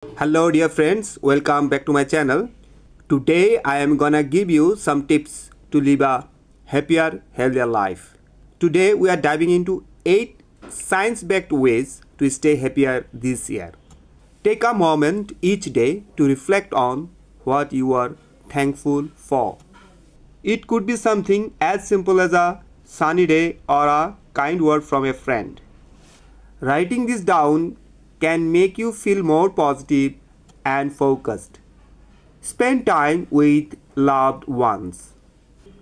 Hello dear friends, welcome back to my channel. Today I am gonna give you some tips to live a happier, healthier life. Today we are diving into 8 science-backed ways to stay happier this year. Take a moment each day to reflect on what you are thankful for. It could be something as simple as a sunny day or a kind word from a friend. Writing this down can make you feel more positive and focused. Spend time with loved ones.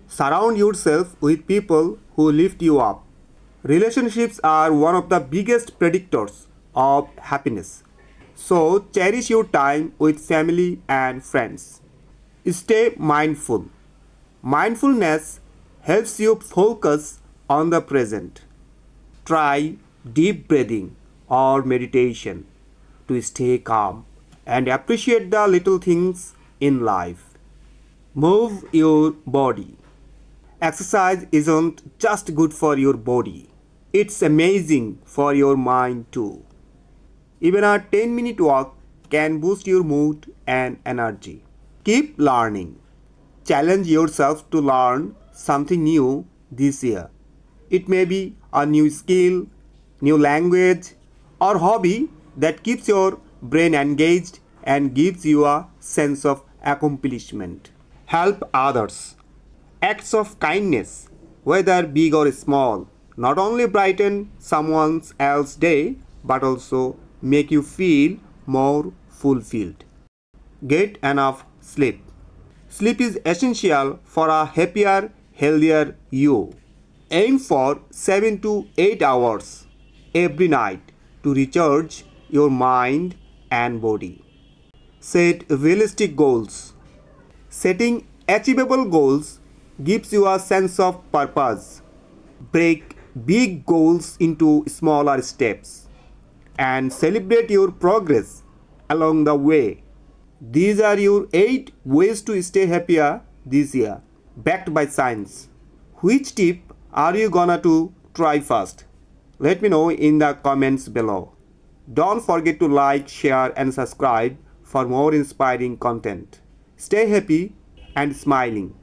Surround yourself with people who lift you up. Relationships are one of the biggest predictors of happiness. So cherish your time with family and friends. Stay mindful. Mindfulness helps you focus on the present. Try deep breathing or meditation to stay calm and appreciate the little things in life. Move your body. Exercise isn't just good for your body, it's amazing for your mind too. Even a 10-minute walk can boost your mood and energy. Keep learning. Challenge yourself to learn something new this year. It may be a new skill, new language, or hobby that keeps your brain engaged and gives you a sense of accomplishment. Help others. Acts of kindness, whether big or small, not only brighten someone else's day but also make you feel more fulfilled. Get enough sleep. Sleep is essential for a happier, healthier you. Aim for 7 to 8 hours every night to recharge your mind and body. Set realistic goals. Setting achievable goals gives you a sense of purpose. Break big goals into smaller steps and celebrate your progress along the way. These are your 8 ways to stay happier this year, backed by science. Which tip are you gonna to try first? Let me know in the comments below. Don't forget to like, share and subscribe for more inspiring content. Stay happy and smiling.